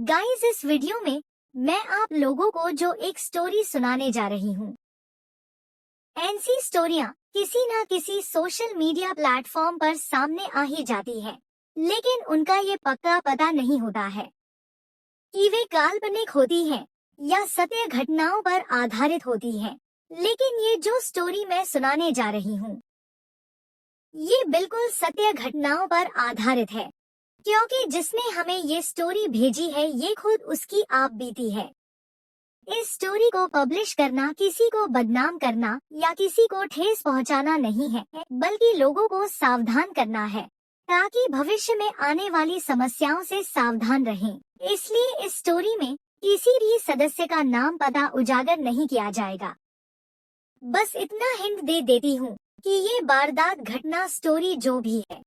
Guys, इस video में मैं आप लोगों को जो एक स्टोरी सुनाने जा रही हूँ। ऐसी स्टोरियाँ किसी न किसी सोशल मीडिया प्लेटफॉर्म पर सामने आ ही जाती है, लेकिन उनका ये पक्का पता नहीं होता है कि वे काल्पनिक होती हैं या सत्य घटनाओं पर आधारित होती हैं। लेकिन ये जो स्टोरी मैं सुनाने जा रही हूँ, ये बिल्कुल सत्य घटनाओं पर आधारित है, क्योंकि जिसने हमें ये स्टोरी भेजी है ये खुद उसकी आप बीती है। इस स्टोरी को पब्लिश करना किसी को बदनाम करना या किसी को ठेस पहुंचाना नहीं है, बल्कि लोगों को सावधान करना है ताकि भविष्य में आने वाली समस्याओं से सावधान रहें। इसलिए इस स्टोरी में किसी भी सदस्य का नाम पता उजागर नहीं किया जाएगा। बस इतना हिंट दे देती हूँ कि ये वारदात घटना स्टोरी जो भी है,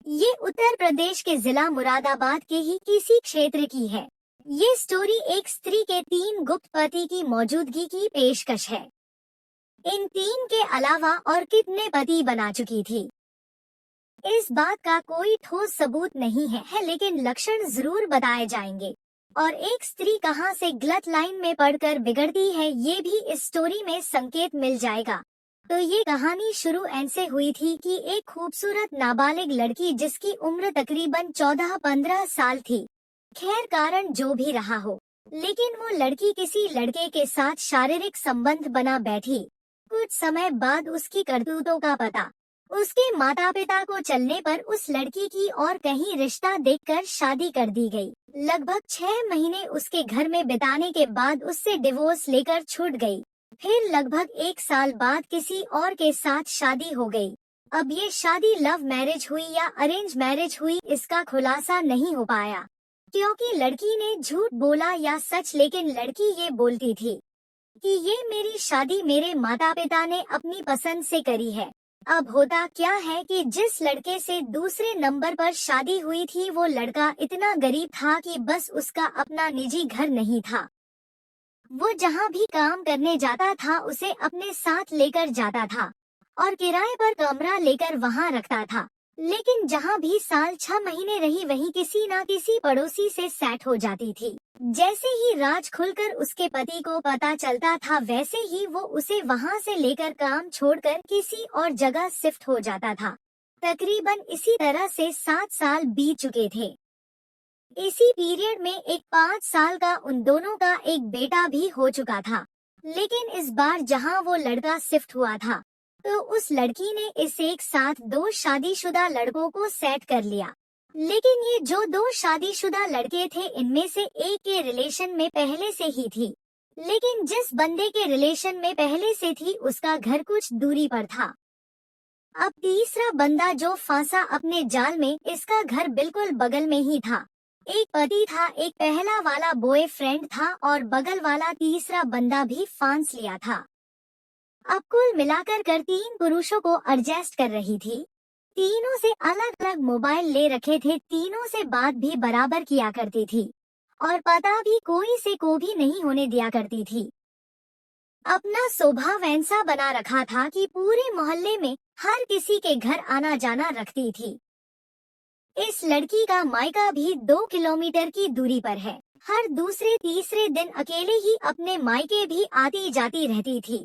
ये उत्तर प्रदेश के जिला मुरादाबाद के ही किसी क्षेत्र की है। ये स्टोरी एक स्त्री के 3 गुप्त पति की मौजूदगी की पेशकश है। इन 3 के अलावा और कितने पति बना चुकी थी, इस बात का कोई ठोस सबूत नहीं है, लेकिन लक्षण जरूर बताए जाएंगे। और एक स्त्री कहां से गलत लाइन में पड़कर बिगड़ती है, ये भी इस स्टोरी में संकेत मिल जाएगा। तो ये कहानी शुरू ऐसे हुई थी कि एक खूबसूरत नाबालिग लड़की जिसकी उम्र तकरीबन 14-15 साल थी, खैर कारण जो भी रहा हो, लेकिन वो लड़की किसी लड़के के साथ शारीरिक संबंध बना बैठी। कुछ समय बाद उसकी करतूतों का पता उसके माता पिता को चलने पर उस लड़की की और कहीं रिश्ता देखकर शादी कर दी गई। लगभग 6 महीने उसके घर में बिताने के बाद उससे डिवोर्स लेकर छूट गई। फिर लगभग 1 साल बाद किसी और के साथ शादी हो गई। अब ये शादी लव मैरिज हुई या अरेंज मैरिज हुई, इसका खुलासा नहीं हो पाया, क्योंकि लड़की ने झूठ बोला या सच, लेकिन लड़की ये बोलती थी कि ये मेरी शादी मेरे माता पिता ने अपनी पसंद से करी है। अब होता क्या है कि जिस लड़के से दूसरे नंबर पर शादी हुई थी, वो लड़का इतना गरीब था कि बस उसका अपना निजी घर नहीं था। वो जहाँ भी काम करने जाता था उसे अपने साथ लेकर जाता था और किराए पर कमरा लेकर वहाँ रखता था। लेकिन जहाँ भी साल 6 महीने रही, वहीं किसी न किसी पड़ोसी से सेट हो जाती थी। जैसे ही राज खुलकर उसके पति को पता चलता था, वैसे ही वो उसे वहाँ से लेकर काम छोड़कर किसी और जगह शिफ्ट हो जाता था। तकरीबन इसी तरह से 7 साल बीत चुके थे। इसी पीरियड में एक 5 साल का उन दोनों का एक बेटा भी हो चुका था। लेकिन इस बार जहाँ वो लड़का शिफ्ट हुआ था, तो उस लड़की ने इस एक साथ 2 शादीशुदा लड़कों को सेट कर लिया। लेकिन ये जो 2 शादीशुदा लड़के थे, इनमें से एक के रिलेशन में पहले से ही थी, लेकिन जिस बंदे के रिलेशन में पहले से थी उसका घर कुछ दूरी पर था। अब तीसरा बंदा जो फंसा अपने जाल में, इसका घर बिल्कुल बगल में ही था। एक पति था, एक पहला वाला बॉयफ्रेंड था और बगल वाला तीसरा बंदा भी फांस लिया था। अब कुल मिलाकर 3 पुरुषों को एडजस्ट कर रही थी। तीनों से अलग अलग मोबाइल ले रखे थे, तीनों से बात भी बराबर किया करती थी और पता भी कोई से को भी नहीं होने दिया करती थी। अपना स्वभाव ऐसा बना रखा था कि पूरे मोहल्ले में हर किसी के घर आना जाना रखती थी। इस लड़की का मायका भी 2 किलोमीटर की दूरी पर है। हर दूसरे तीसरे दिन अकेले ही अपने मायके भी आती जाती रहती थी।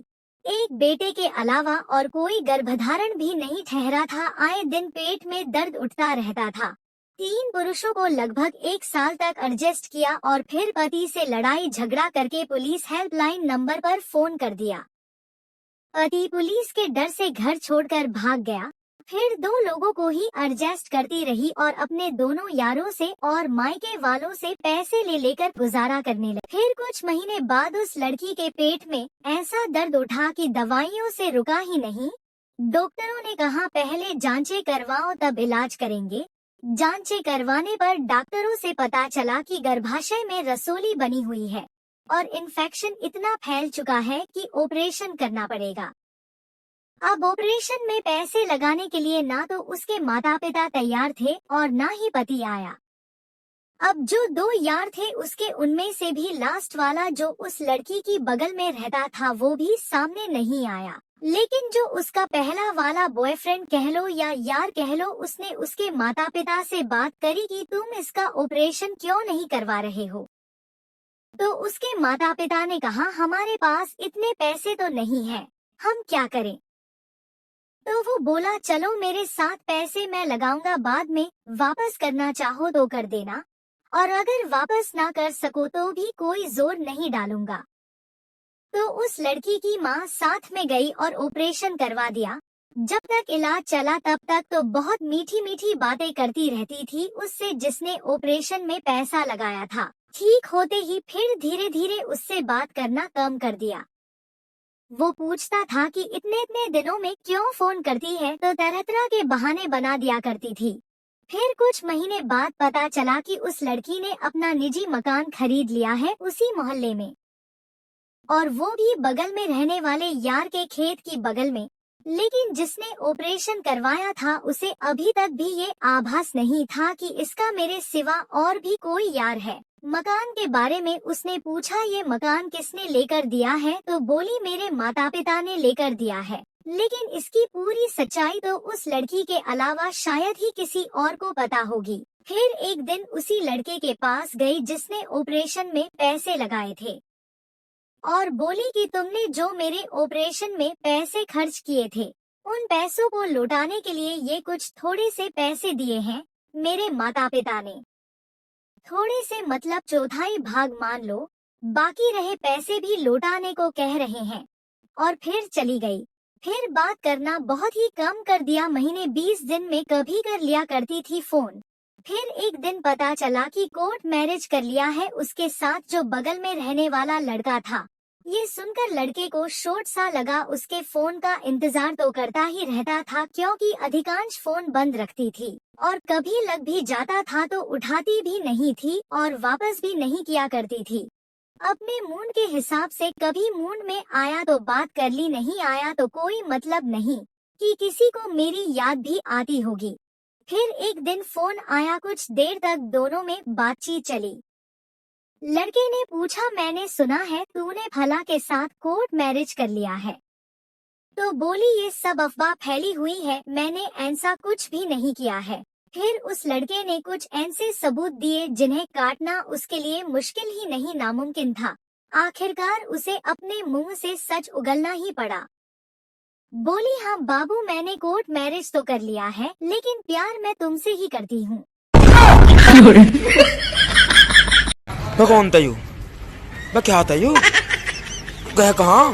एक बेटे के अलावा और कोई गर्भधारण भी नहीं ठहरा था। आए दिन पेट में दर्द उठता रहता था। 3 पुरुषों को लगभग 1 साल तक एडजस्ट किया और फिर पति से लड़ाई झगड़ा करके पुलिस हेल्पलाइन नंबर पर फोन कर दिया। पति पुलिस के डर से घर छोड़कर भाग गया। फिर 2 लोगों को ही एडजस्ट करती रही और अपने दोनों यारों से और मायके वालों से पैसे ले लेकर गुजारा करने लगी। फिर कुछ महीने बाद उस लड़की के पेट में ऐसा दर्द उठा कि दवाइयों से रुका ही नहीं। डॉक्टरों ने कहा पहले जांचें करवाओ तब इलाज करेंगे। जांचें करवाने पर डॉक्टरों से पता चला कि गर्भाशय में रसोली बनी हुई है और इन्फेक्शन इतना फैल चुका है कि ऑपरेशन करना पड़ेगा। अब ऑपरेशन में पैसे लगाने के लिए ना तो उसके माता पिता तैयार थे और ना ही पति आया। अब जो 2 यार थे उसके उनमें से भी लास्ट वाला जो उस लड़की की बगल में रहता था, वो भी सामने नहीं आया। लेकिन जो उसका पहला वाला बॉयफ्रेंड कह लो या यार कह लो, उसने उसके माता पिता से बात करी कि तुम इसका ऑपरेशन क्यों नहीं करवा रहे हो। तो उसके माता पिता ने कहा हमारे पास इतने पैसे तो नहीं है, हम क्या करें। तो वो बोला चलो मेरे साथ पैसे मैं लगाऊंगा, बाद में वापस करना चाहो तो कर देना, और अगर वापस ना कर सको तो भी कोई जोर नहीं डालूंगा। तो उस लड़की की माँ साथ में गई और ऑपरेशन करवा दिया। जब तक इलाज चला तब तक तो बहुत मीठी मीठी बातें करती रहती थी उससे, जिसने ऑपरेशन में पैसा लगाया था। ठीक होते ही फिर धीरे धीरे उससे बात करना कम कर दिया। वो पूछता था कि इतने इतने दिनों में क्यों फोन करती है, तो तरह तरह के बहाने बना दिया करती थी। फिर कुछ महीने बाद पता चला कि उस लड़की ने अपना निजी मकान खरीद लिया है उसी मोहल्ले में, और वो भी बगल में रहने वाले यार के खेत की बगल में। लेकिन जिसने ऑपरेशन करवाया था उसे अभी तक भी ये आभास नहीं था कि इसका मेरे सिवा और भी कोई यार है। मकान के बारे में उसने पूछा ये मकान किसने लेकर दिया है, तो बोली मेरे माता पिता ने लेकर दिया है। लेकिन इसकी पूरी सच्चाई तो उस लड़की के अलावा शायद ही किसी और को पता होगी। फिर एक दिन उसी लड़के के पास गई जिसने ऑपरेशन में पैसे लगाए थे, और बोली कि तुमने जो मेरे ऑपरेशन में पैसे खर्च किए थे उन पैसों को लौटाने के लिए ये कुछ थोड़े से पैसे दिए हैं मेरे माता पिता ने। थोड़े से मतलब चौथाई भाग मान लो, बाकी रहे पैसे भी लौटाने को कह रहे हैं। और फिर चली गई। फिर बात करना बहुत ही कम कर दिया, महीने 20 दिन में कभी कर लिया करती थी फोन। फिर एक दिन पता चला कि कोर्ट मैरिज कर लिया है उसके साथ जो बगल में रहने वाला लड़का था। ये सुनकर लड़के को शॉट सा लगा। उसके फोन का इंतजार तो करता ही रहता था क्योंकि अधिकांश फोन बंद रखती थी, और कभी लग भी जाता था तो उठाती भी नहीं थी और वापस भी नहीं किया करती थी। अपने मूड के हिसाब से कभी मूड में आया तो बात कर ली, नहीं आया तो कोई मतलब नहीं कि किसी को मेरी याद भी आती होगी। फिर एक दिन फोन आया, कुछ देर तक दोनों में बातचीत चली। लड़के ने पूछा मैंने सुना है तूने फला के साथ कोर्ट मैरिज कर लिया है। तो बोली ये सब अफवाह फैली हुई है, मैंने ऐसा कुछ भी नहीं किया है। फिर उस लड़के ने कुछ ऐसे सबूत दिए जिन्हें काटना उसके लिए मुश्किल ही नहीं नामुमकिन था। आखिरकार उसे अपने मुंह से सच उगलना ही पड़ा। बोली हाँ बाबू मैंने कोर्ट मैरिज तो कर लिया है, लेकिन प्यार मैं तुमसे ही करती हूँ। मैं कौन था यू? मैं क्या था यू? गया कहाँ?